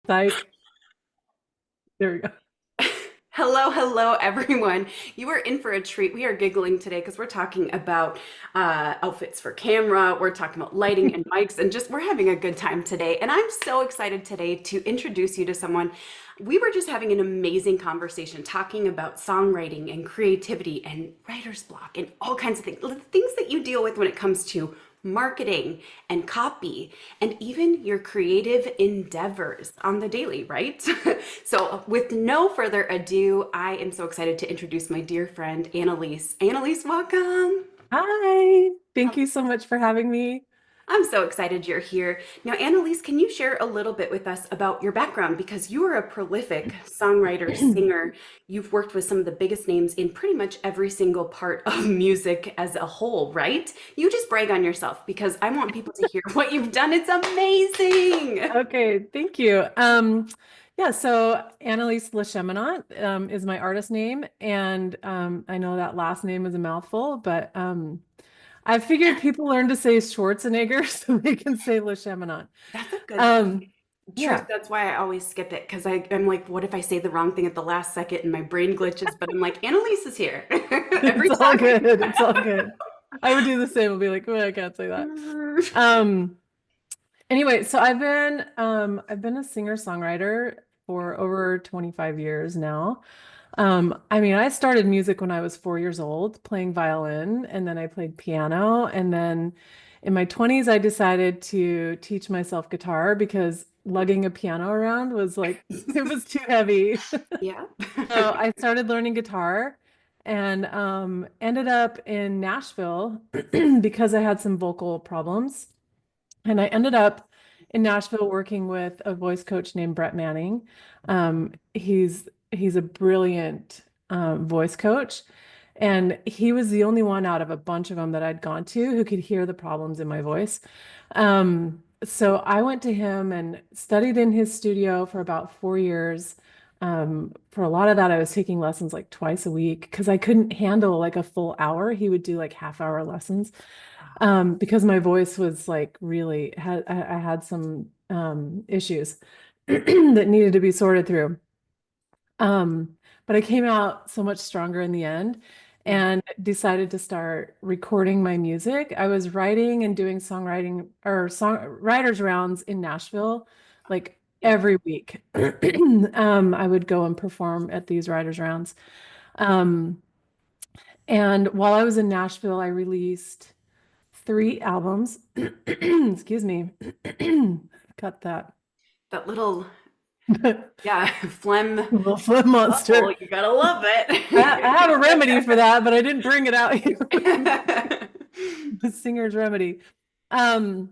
Psych. There we go. Hello, hello, everyone. You are in for a treat. We are giggling today because we're talking about outfits for camera. We're talking about lighting and mics, and just we're having a good time today. And I'm so excited today to introduce you to someone. We were just having an amazing conversation talking about songwriting and creativity and writer's block and all kinds of things, the things that you deal with when it comes to marketing and copy and even your creative endeavors on the daily, right? So, with no further ado, I am so excited to introduce my dear friend, Annelise. Annelise, welcome. Hi. Thank you so much for having me. I'm so excited you're here. Now, Annelise, can you share a little bit with us about your background? Because you are a prolific songwriter, singer. You've worked with some of the biggest names in pretty much every single part of music as a whole, right? You just brag on yourself because I want people to hear what you've done. It's amazing. Okay, thank you. Yeah, so Annelise Lecheminant is my artist name, and I know that last name is a mouthful, but I figured people learn to say Schwarzenegger so they can say Lecheminant. That's a good Um, truth. yeah, That's why I always skip it because I'm like, what if I say the wrong thing at the last second and my brain glitches? But I'm like, Annalise is here every it's all time. good. It's all good. I would do the same. I'll be like, oh, I can't say that. Um, Anyway, so I've been a singer-songwriter for over 25 years now. I mean, I started music when I was 4 years old, playing violin, and then I played piano. And then in my 20s, I decided to teach myself guitar because lugging a piano around was like it was too heavy. Yeah. So I started learning guitar and ended up in Nashville because I had some vocal problems. And I ended up in Nashville working with a voice coach named Brett Manning. He's a brilliant voice coach, and he was the only one out of a bunch of them that I'd gone to who could hear the problems in my voice. So I went to him and studied in his studio for about 4 years. For a lot of that, I was taking lessons like twice a week because I couldn't handle like a full hour. He would do like half-hour lessons because my voice was like really had I had some issues that needed to be sorted through. But I came out so much stronger in the end Yeah. and decided to start recording my music. I was writing and doing songwriting or songwriters rounds in Nashville like Yeah. every week. I would go and perform at these writers rounds. Um, and while I was in Nashville, I released 3 albums. Excuse me. Cut that. That little, yeah, phlegm Little foot bubble. monster. You gotta love I have a it. remedy for that, but I didn't bring it out here. The singer's remedy. Um,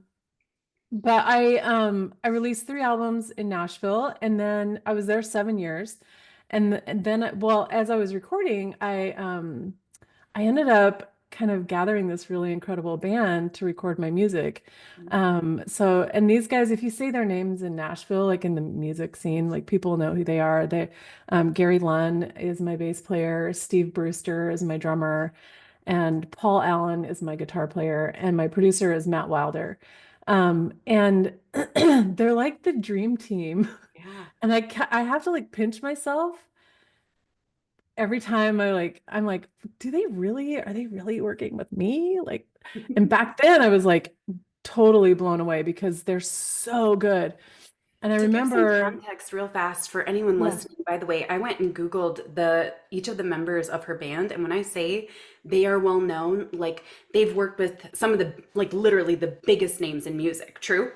but I released 3 albums in Nashville, and then I was there 7 years. And then well, as I was recording, I ended up kind of gathering this really incredible band to record my music. And these guys, if you say their names in Nashville, like in the music scene, like people know who they are. Gary Lunn is my bass player, Steve Brewster is my drummer, and Paul Allen is my guitar player, and my producer is Matt Wilder. And they're like the dream team. Yeah. And I have to like pinch myself every time I'm like, are they really working with me? Like, and back then I was like totally blown away because they're so good. And I To give some remember, context real fast for anyone yeah, listening, by the way, I went and Googled each of the members of her band, and when I say they are well known, like they've worked with some of the like literally the biggest names in music. True?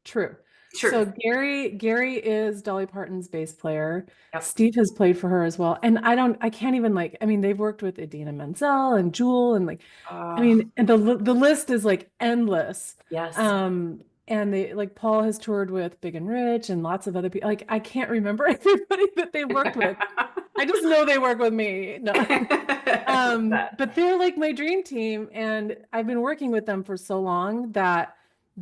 true. So Truth. Gary is Dolly Parton's bass player. Yep. Steve has played for her as well. And I can't even like, I mean, they've worked with Idina Menzel and Jewel and like, I Uh, mean, and the list is like endless. yes. And they like Paul has toured with Big and Rich and lots of other people. Like I can't remember everybody that they worked with. I just know they work with me. No. Love that. But they're like my dream team, and I've been working with them for so long that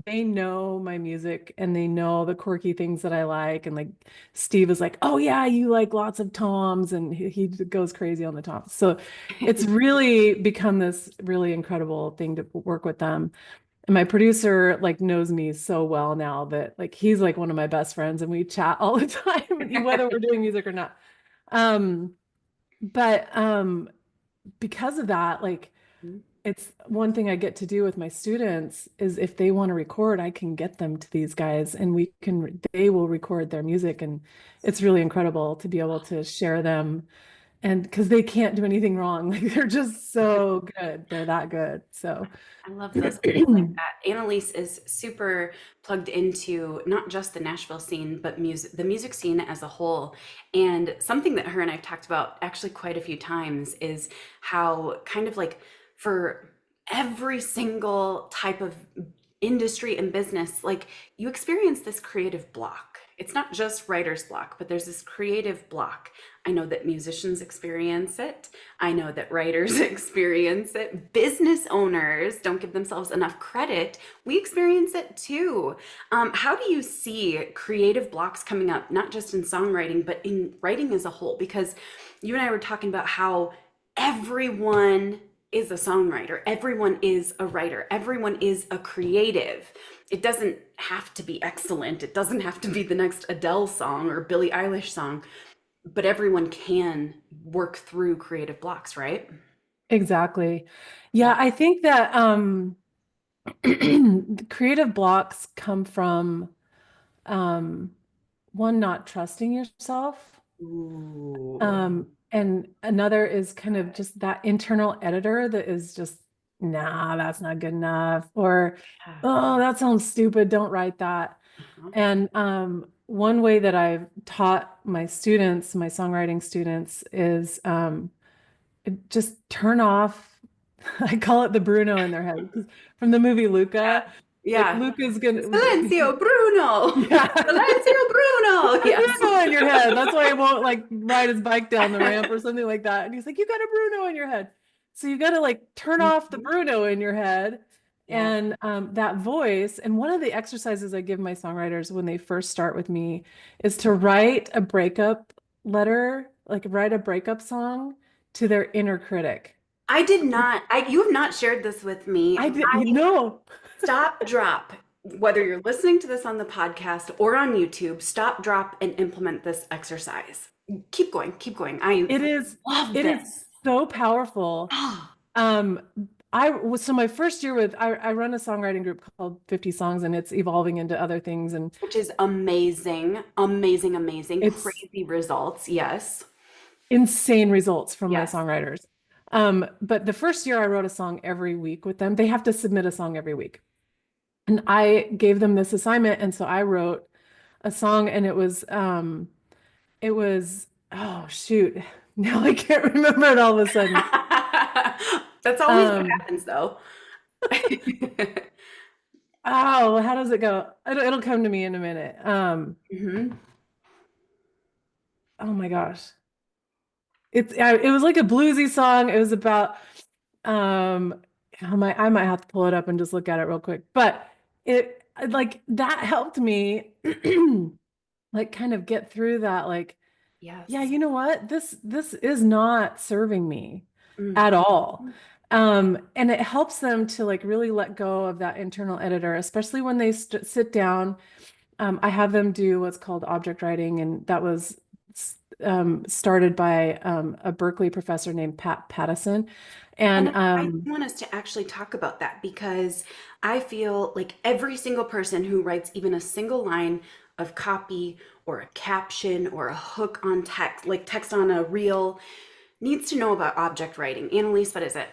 they know my music and they know the quirky things that I like. And like Steve is like, oh yeah, you like lots of toms, and he goes crazy on the toms. So it's really become this really incredible thing to work with them. And my producer like knows me so well now that like he's like one of my best friends and we chat all the time, whether we're doing music or not. Um, but because of that, like Mhm. it's one thing I get to do with my students is if they want to record, I can get them to these guys and they will record their music. And it's really incredible to be able to share them. And because they can't do anything wrong, like they're just so good. They're that good. So, I love those people like that. Annalise is super plugged into not just the Nashville scene, but the music scene as a whole. And something that her and I've talked about actually quite a few times is how kind of like for every single type of industry and business, like you experience this creative block. It's not just writer's block, but there's this creative block. I know that musicians experience it. I know that writers experience it. Business owners don't give themselves enough credit. We experience it too. How do you see creative blocks coming up, not just in songwriting, but in writing as a whole? Because you and I were talking about how everyone is a songwriter, everyone is a writer, everyone is a creative. It doesn't have to be excellent, it doesn't have to be the next Adele song or Billie Eilish song, but everyone can work through creative blocks, right? exactly. Yeah. Yeah, I think that the creative blocks come from um, one, not trusting yourself. Ooh. And another is kind of just that internal editor that is just, nah, that's not good enough. Or, Yeah. oh, that sounds stupid. Don't write that. Uh-huh. And one way that I've taught my students, my songwriting students, is just turn off. I call it the Bruno in their head from the movie Luca. Like Yeah. Luca's gonna, Silencio, Bruno. yeah, Silencio, Bruno. a Yes. Bruno in your head. That's why he won't like ride his bike down the ramp or something like that. And he's like, you got a Bruno in your head. So you got to like turn off the Mhm. Bruno in your head Yeah. and that voice. And one of the exercises I give my songwriters when they first start with me is to write a breakup letter, like write a breakup song to their inner critic. I did not, you have not shared this with me. I did, you know, Stop, drop. Whether you're listening to this on the podcast or on YouTube, stop, drop, and implement this exercise. Keep going, keep going. I it is, love it is this. so powerful. Oh, Um, so my first year I run a songwriting group called 50 Songs and it's evolving into other things and which is amazing, amazing, amazing, it's crazy results. Yes. insane results from my Yes. songwriters. But the first year I wrote a song every week with them. They have to submit a song every week. And I gave them this assignment. And so I wrote a song and it was, oh shoot. Now I can't remember it all of a sudden. That's always what Um, happens, though. oh, how does it go? It'll come to me in a minute. Mhm. Oh my gosh. It was like a bluesy song. It was about um I might have to pull it up and just look at it real quick. But it like that helped me like kind of get through that like yeah, Yes. you know what? This is not serving me Mm. at all. And it helps them to like really let go of that internal editor, especially when they sit down. I have them do what's called object writing, and that was started by a Berkeley professor named Pat Pattison. And And I want us to actually talk about that because I feel like every single person who writes even a single line of copy or a caption or a hook on text, like text on a reel, needs to know about object writing. Annalise, what is it?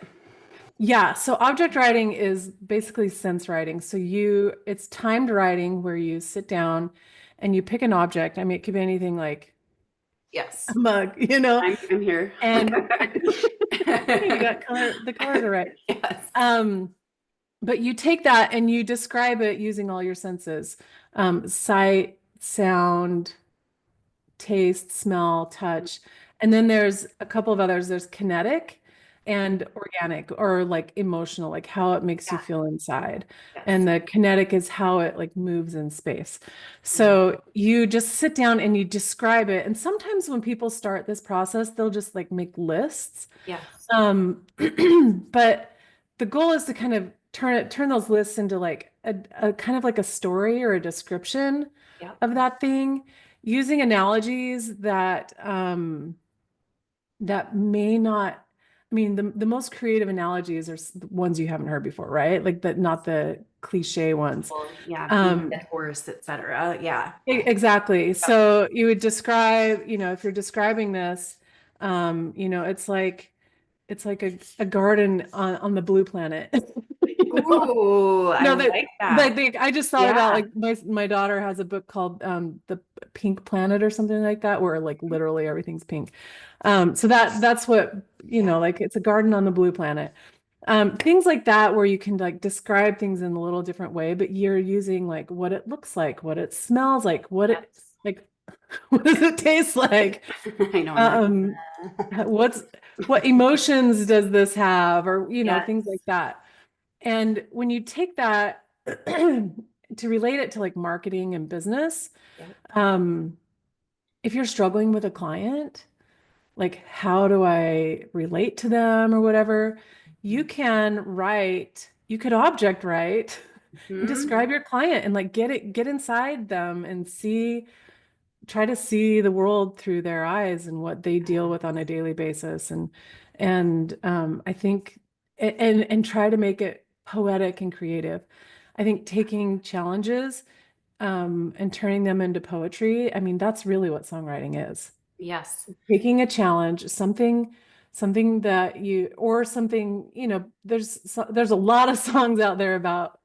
yeah, so object writing is basically sense writing. So it's timed writing where you sit down and you pick an object. I mean, it could be anything like a Yes, mug, I'm here. and you got the colors are right. Yes. But you take that and you describe it using all your senses, sight, sound, taste, smell, touch. And then there's a couple of others. There's kinetic and organic or like emotional, like how it makes you Yeah. feel inside. Yes. And the kinetic is how it like moves in space. Mm. So you just sit down and you describe it. And sometimes when people start this process, they'll just like make lists. Yes. Um, but the goal is to kind of turn those lists into like a kind of like a story or a description Yep. of that thing, using analogies that that may not, I mean, the most creative analogies are the ones you haven't heard before, right? Like the not the cliche ones. Well, yeah, beat Um, that horse, etc. Yeah. exactly. Yep. So you would describe, if you're describing this, it's like a garden on the blue planet. Ooh, I No, like that. I just thought about Yeah. like my daughter has a book called The Pink Planet or something like that, where like literally everything's pink. So that's what, Yeah. like it's a garden on the blue planet. Things like that where you can like describe things in a little different way, but you're using like what it looks like, what it smells like, what it Yes. like, what does it taste like? I know I'm like, Um, what's what emotions does this have, or yes. things like that. And when you take that to relate it to like marketing and business, Yep. um, if you're struggling with a client, like how do I relate to them or whatever, you could object write and Mhm. describe your client and like get inside them and try to see the world through their eyes and what they deal with on a daily basis. And I think and try to make it poetic and creative. I think taking challenges and turning them into poetry, I mean, that's really what songwriting is. Yes. Taking a challenge, something that you, or something, there's a lot of songs out there about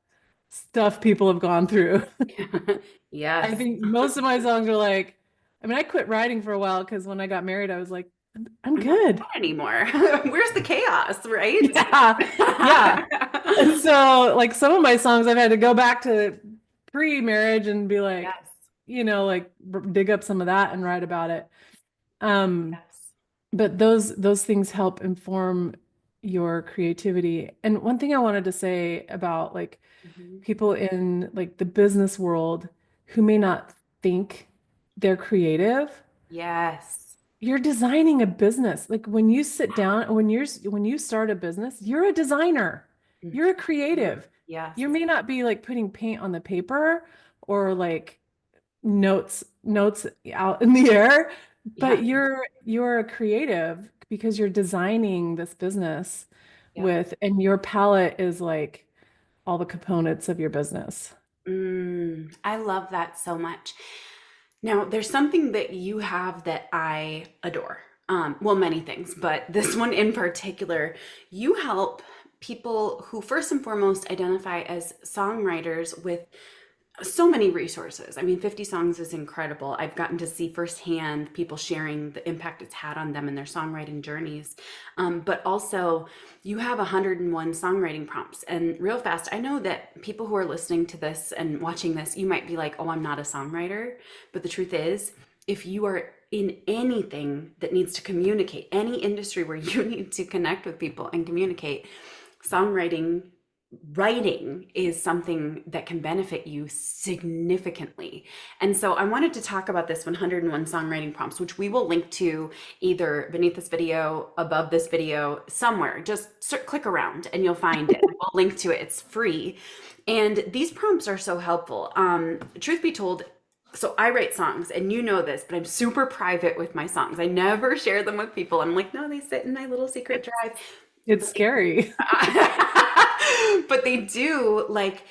stuff people have gone through. I Yes. think most of my songs are like, I mean, I quit writing for a while because when I got married, I was like, I'm I'm not good. fun anymore. Where's the chaos, right? Yeah. Yeah. And so like some of my songs I've had to go back to pre-marriage and be like, Yes. like dig up some of that and write about it. Um, Yes. but those things help inform your creativity. And one thing I wanted to say about like Mhm. people in like the business world who may not think they're creative, Yes. you're designing a business. Like when you sit down, when you start a business, you're a designer. You're a Mhm. creative. Yes. You may not be like putting paint on the paper or like notes out in the air, Yeah. but you're a creative because you're designing this business Yep. and your palette is like all the components of your business. I love that so much. Now, there's something that you have that I adore. Well, many things, but this one in particular, you help people who first and foremost identify as songwriters with so many resources. I mean, 50 songs is incredible. I've gotten to see firsthand people sharing the impact it's had on them in their songwriting journeys. But also, you have 101 songwriting prompts. And real fast, I know that people who are listening to this and watching this, you might be like, oh, I'm not a songwriter. But the truth is, if you are in anything that needs to communicate, any industry where you need to connect with people and communicate, songwriting writing is something that can benefit you significantly. And so I wanted to talk about this 101 songwriting prompts, which we will link to either beneath this video, above this video, somewhere. Just click around and you'll find it. We'll link to it. It's free. And these prompts are so helpful. Truth be told, so I write songs and you know this, but I'm super private with my songs. I never share them with people. I'm like, no, they sit in my little secret drive. It's scary. But they do like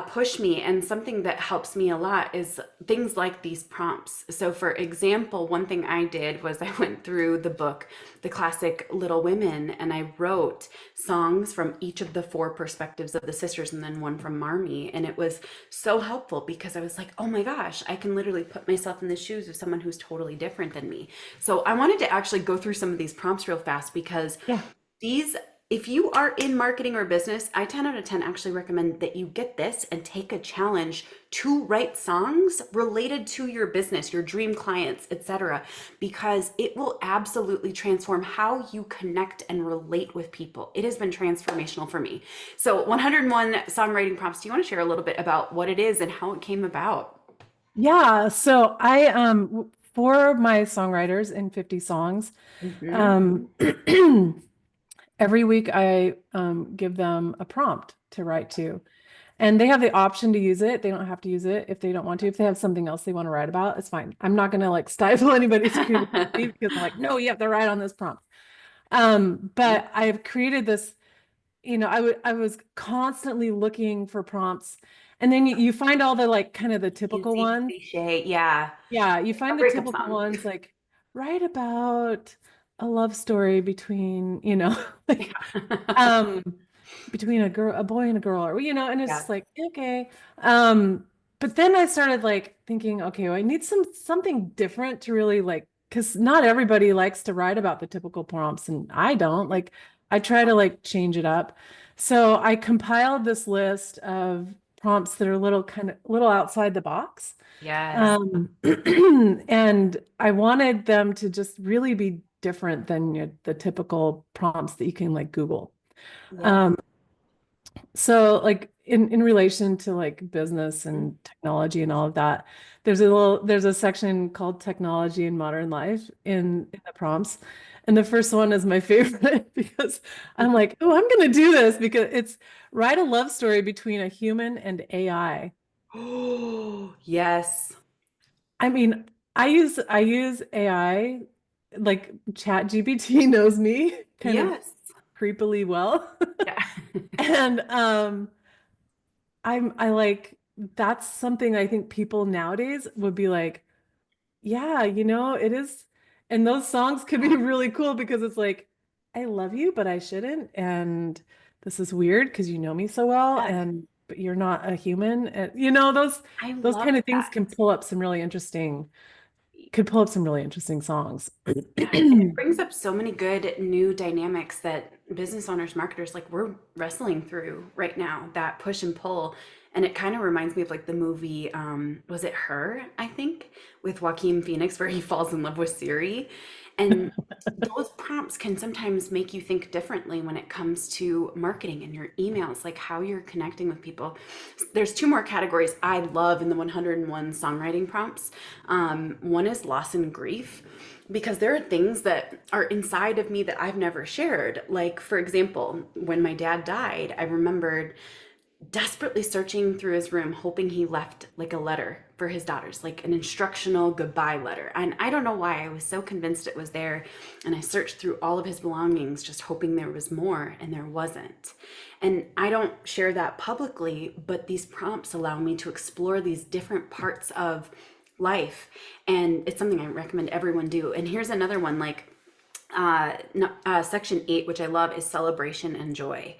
push me, and something that helps me a lot is things like these prompts. So for example, one thing I did was I went through the book, the classic Little Women, and I wrote songs from each of the four perspectives of the sisters and then one from Marmee. And it was so helpful because I was like, oh my gosh, I can literally put myself in the shoes of someone who's totally different than me. So I wanted to actually go through some of these prompts real fast because Yeah. these, if you are in marketing or business, I 10 out of 10 actually recommend that you get this and take a challenge to write songs related to your business, your dream clients, etc., because it will absolutely transform how you connect and relate with people. It has been transformational for me. So 101 songwriting prompts. Do you want to share a little bit about what it is and how it came about? Yeah. So for my songwriters in 50 songs, Mhm. um every week I give them a prompt. to write to. And they have the option to use it. They don't have to use it if they don't want to. If they have something else they want to write about, it's fine. I'm not going to like stifle anybody's creativity because I'm like, no, you have to write on this prompt. But I've created this, I was constantly looking for prompts. And then you find all the like kind of the typical Fancy ones. cliche. Yeah. Yeah, you A find the breakup typical song. ones like write about a love story between, like um between a boy and a girl, or and it's Yeah. just like, okay. But then I started like thinking, okay, well, I need something different to really like, because not everybody likes to write about the typical prompts, and I don't. Like, I try to like change it up. So I compiled this list of prompts that are little outside the box. Yes. And I wanted them to just really be different than the typical prompts that you can like Google. Yes. Um, so like in relation to like business and technology and all of that, there's a section called technology in modern life in the prompts. And the first one is my favorite because I'm like, oh, I'm gonna do this because it's write a love story between a human and AI. Oh, yes. I mean, I use AI, like Chat GPT knows me kind of Yes. creepily well. Yeah. And I like that's something I think people nowadays would be like, yeah, it is. And those songs could be really cool because it's like, I love you, but I shouldn't. And this is weird because you know me so well, Yes. and but you're not a human. And I those love kind of things that. can pull up some really interesting, could pull up some really interesting songs. Yes, and it brings up so many good new dynamics that business owners, marketers, like we're wrestling through right now, that push and pull. And it kind of reminds me of like the movie, was it Her, I think, with Joaquin Phoenix, where he falls in love with Siri. And those prompts can sometimes make you think differently when it comes to marketing and your emails, like how you're connecting with people. There's two more categories I love in the 101 songwriting prompts. One is loss and grief, because there are things that are inside of me that I've never shared. Like, for example, when my dad died, I remembered desperately searching through his room, hoping he left like a letter for his daughters, like an instructional goodbye letter. And I don't know why I was so convinced it was there. And I searched through all of his belongings, just hoping there was more, and there wasn't. And I don't share that publicly, but these prompts allow me to explore these different parts of life. And it's something I recommend everyone do. And here's another one, like no, section 8, which I love, is celebration and joy,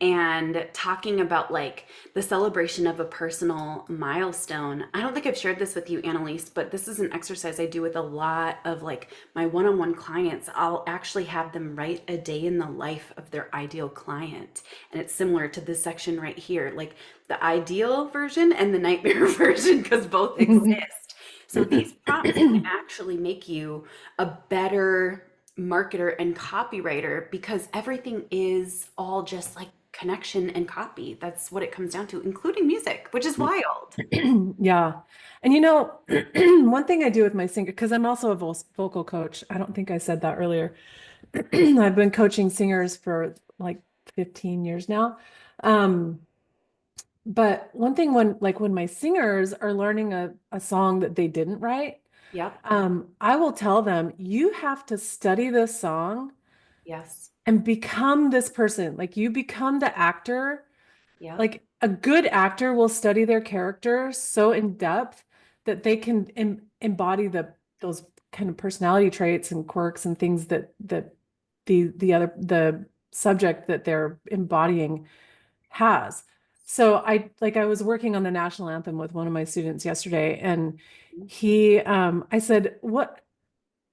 and talking about like the celebration of a personal milestone. I don't think I've shared this with you, Annelise, but this is an exercise I do with a lot of like my one-on-one clients. I'll actually have them write a day in the life of their ideal client, and it's similar to this section right here, like the ideal version and the nightmare version, because both exist. So these prompts can actually make you a better marketer and copywriter, because everything is all just like connection and copy. That's what it comes down to, including music, which is wild. Yeah. And one thing I do with my singer, because I'm also a vocal coach. I don't think I said that earlier. I've been coaching singers for like 15 years now. Um, but one thing when my singers are learning a song that they didn't write, Yep. I will tell them, you have to study this song Yes. and become this person. Like you become the actor. Yep. Like a good actor will study their character so in depth that they can embody those kind of personality traits and quirks and things that the subject that they're embodying has. So I was working on the national anthem with one of my students yesterday, and I said, what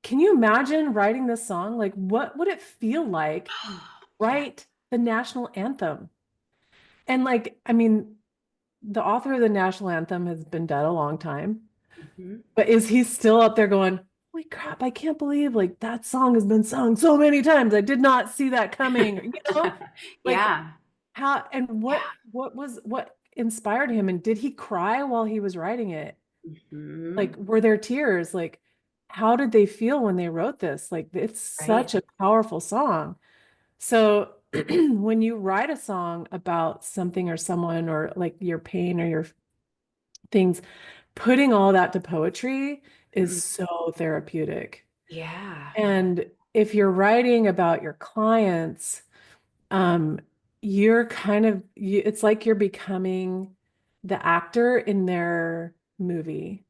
can you imagine writing this song? Like, what would it feel like? Yeah. Write the national anthem. And like, I mean, the author of the national anthem has been dead a long time, Mhm. but is he still up there going, holy crap, I can't believe like that song has been sung so many times. I did not see that coming. Like Yeah. how and Yeah. what inspired him? And did he cry while he was writing it? Mhm. Like, were there tears? Like, how did they feel when they wrote this? Like, it's Right. such a powerful song. So when you write a song about something or someone or like your pain or your things, putting all that to poetry is Mm. so therapeutic. Yeah. And if you're writing about your clients, um, you're it's like you're becoming the actor in their movie.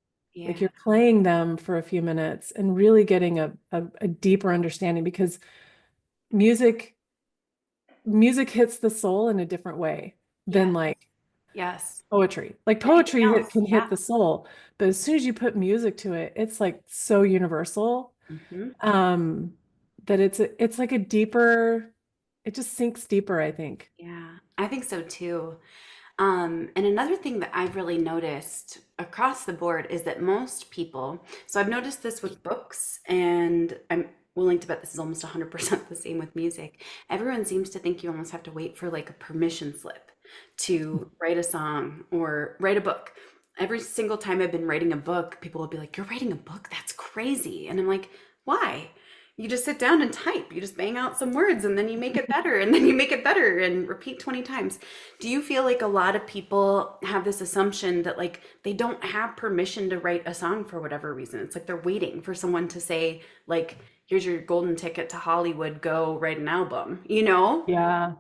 Like Yeah. you're playing them for a few minutes and really getting a deeper understanding because music music hits the soul in a different way than Yes. like Yes. poetry. Like Anything poetry else? can hit Yeah. the soul, but as soon as you put music to it, it's like so universal, Hmm. um, that it's like a deeper, it just sinks deeper, I think. Yeah. I think so too. And another thing that I've really noticed across the board is that most people, so I've noticed this with books, and I'm willing to bet this is almost 100% the same with music. Everyone seems to think you almost have to wait for like a permission slip to write a song or write a book. Every single time I've been writing a book, people will be like, "You're writing a book? That's crazy." And I'm like, "Why? You just sit down and type. You just bang out some words and then you make it better and then you make it better and repeat 20 times." Do you feel like a lot of people have this assumption that like they don't have permission to write a song for whatever reason? It's like they're waiting for someone to say like, "Here's your golden ticket to Hollywood, go write an album," you know? Yeah.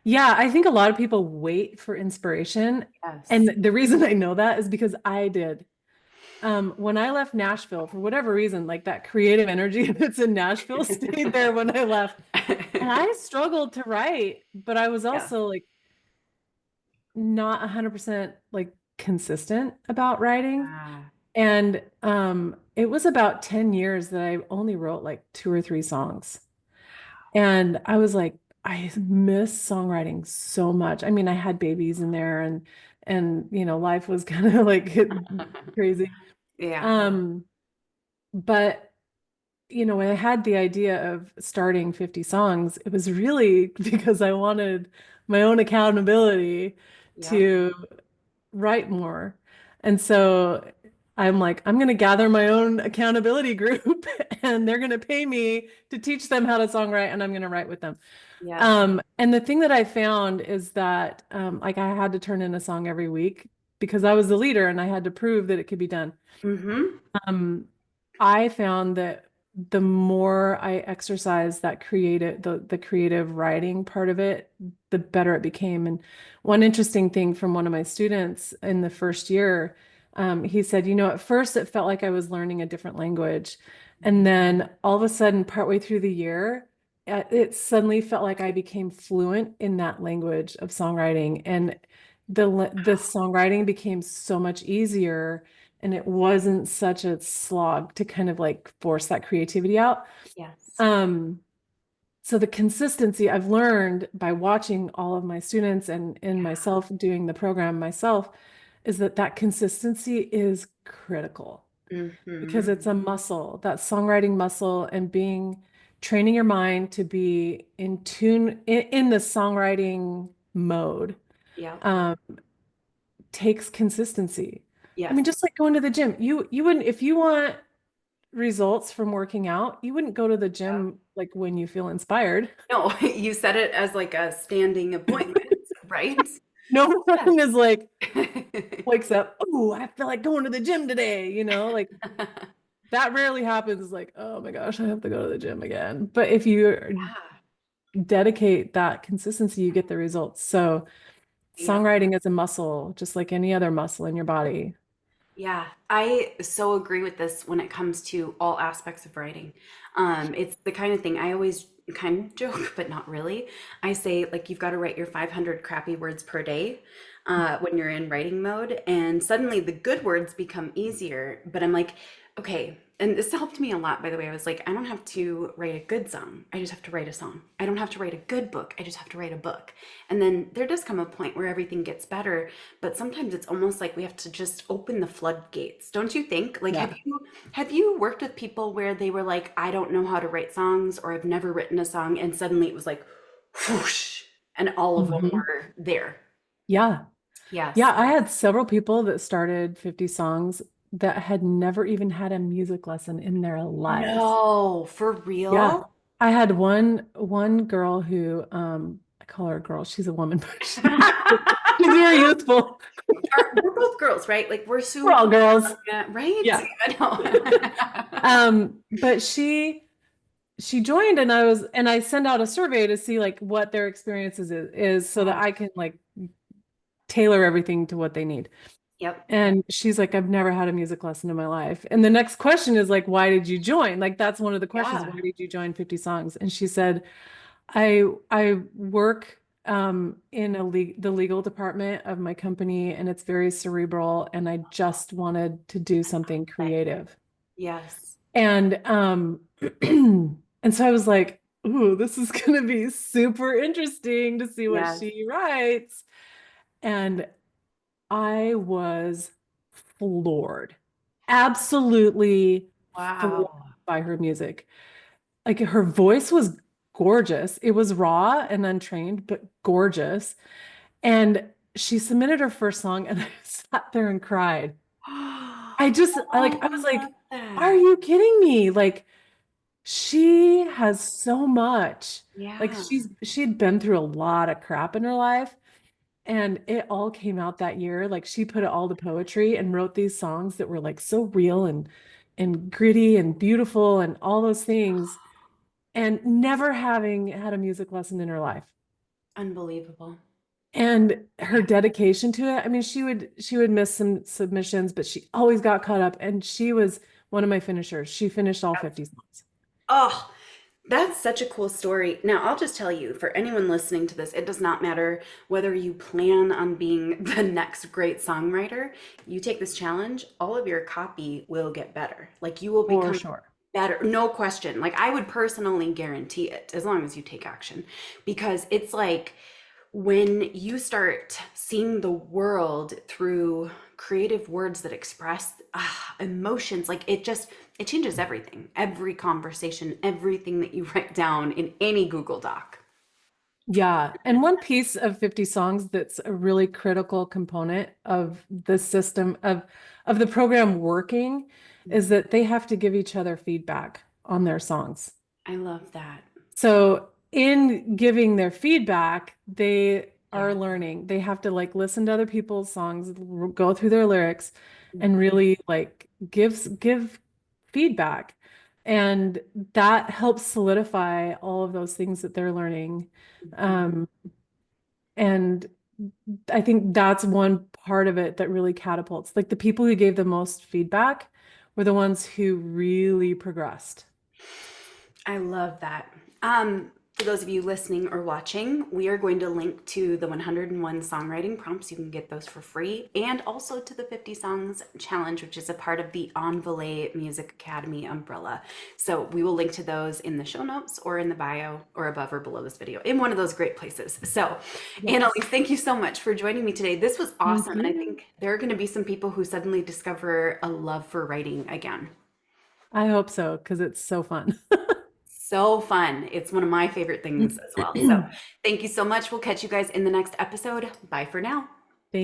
Yeah, I think a lot of people wait for inspiration. And Yes. the reason I know that is because I did. When I left Nashville, for whatever reason, like that creative energy that's in Nashville stayed there when I left. And I struggled to write, but I was Yeah. also like not 100% like consistent about writing. Ah, And it was about 10 years that I only wrote like two or three songs. And I was like, I miss songwriting so much. I mean, I had babies in there and life was kind of like crazy. yeah. Um, but when I had the idea of starting 50 songs, it was really because I wanted my own accountability Yep. to write more. And so I'm like, I'm going to gather my own accountability group and they're going to pay me to teach them how to songwrite and I'm going to write with them. Yes. And the thing that I found is that like I had to turn in a song every week because I was the leader and I had to prove that it could be done. Mm-hmm. Um, I found that the more I exercised that the creative writing part of it, the better it became. And one interesting thing from one of my students in the first year, he said, at first it felt like I was learning a different language. And then all of a sudden, partway through the year, it suddenly felt like I became fluent in that language of songwriting. And the songwriting became so much easier and it wasn't such a slog to kind of like force that creativity out. Yes. Um, so the consistency I've learned by watching all of my students and myself doing the program myself is that consistency is critical Mm-hmm. because it's a muscle, that songwriting muscle and training your mind to be in tune in the songwriting mode. Yep. Um, takes consistency. I Yes. mean, just like going to the gym, you wouldn't if you want results from working out, you wouldn't go to the Yep. gym like when you feel inspired. No, you said it as like a standing appointment, right? No one is like Yes. wakes up, oh, I feel like going to the gym today, like that rarely happens. Like, oh my gosh, I have to go to the gym again. But if you Yeah. dedicate that consistency, you get the results. So Yep. songwriting is a muscle, just like any other muscle in your body. Yeah, I so agree with this when it comes to all aspects of writing. It's the kind of thing I always kind of joke, but not really. I say like you've got to write your 500 crappy words per day when you're in writing mode, and suddenly the good words become easier. But I'm like, okay, and this helped me a lot, by the way. I was like, I don't have to write a good song. I just have to write a song. I don't have to write a good book. I just have to write a book. And then there does come a point where everything gets better, but sometimes it's almost like we have to just open the floodgates, don't you think? Like, Yeah. have you worked with people where they were like, I don't know how to write songs, or I've never written a song, and suddenly it was like, whoosh, and all of them Mhm. were there. Yeah. Yeah, Yes. I had several people that started 50 songs that had never even had a music lesson in their lives. No, for Yeah. real? I had one girl who I call her a girl, she's a woman, but she's very youthful. We're both girls, right? Like we're We're all super, girls. right? Yeah. I know. But she joined and I send out a survey to see like what their experiences is so that Yeah. I can like tailor everything to what they need. Yep. And she's like, I've never had a music lesson in my life. And the next question is like, why did you join? Like that's one of the questions. Yeah. Why did you join 50 Songs? And she said, I work in the legal department of my company and it's very cerebral and I just wanted to do something creative. Yes. And and so I was like, ooh, this is gonna be super interesting to see what Yes. she writes. And I was floored, absolutely floored Wow. by her music. Like her voice was gorgeous. It was raw and untrained, but gorgeous. And she submitted her first song, and I sat there and cried. I was Oh, I love like, are that. you kidding me? Like, she has so much. Like, Yeah. she'd been through a lot of crap in her life, and it all came out that year. Like, she put it all to poetry and wrote these songs that were like so real and gritty and beautiful and all those things, and never having had a music lesson in her life. Unbelievable. And her Yeah. dedication to it, I mean, she would miss some submissions, but she always got caught up and she was one of my finishers. She finished all 50 songs. Oh, that's such a cool story. Now, I'll just tell you, for anyone listening to this, it does not matter whether you plan on being the next great songwriter. You take this challenge, all of your copy will get better. Like you will For become sure. better, no question. Like I would personally guarantee it as long as you take action because it's like when you start seeing the world through creative words that express emotions, like it changes everything, every conversation, everything that you write down in any Google Doc. Yeah. And one piece of 50 songs that's a really critical component of the system of the program working is that they have to give each other feedback on their songs. I love that. So in giving their feedback, they are Yeah. learning. They have to like listen to other people's songs, go through their lyrics, and Mhm. really like give feedback. And that helps solidify all of those things that they're learning. Mhm. Um, and I think that's one part of it that really catapults. Like the people who gave the most feedback were the ones who really progressed. I love that. For those of you listening or watching, we are going to link to the 101 songwriting prompts. You can get those for free, and also to the 50 Songs Challenge, which is a part of the Envolée Music Academy umbrella. So we will link to those in the show notes or in the bio or above or below this video, in one of those great places. So, Annalise, Yes. thank you so much for joining me today. This was Thank awesome, and I you. think there are going to be some people who suddenly discover a love for writing again. I hope so, because it's so fun. So fun. It's one of my favorite things as well. So thank you so much. We'll catch you guys in the next episode. Bye for now.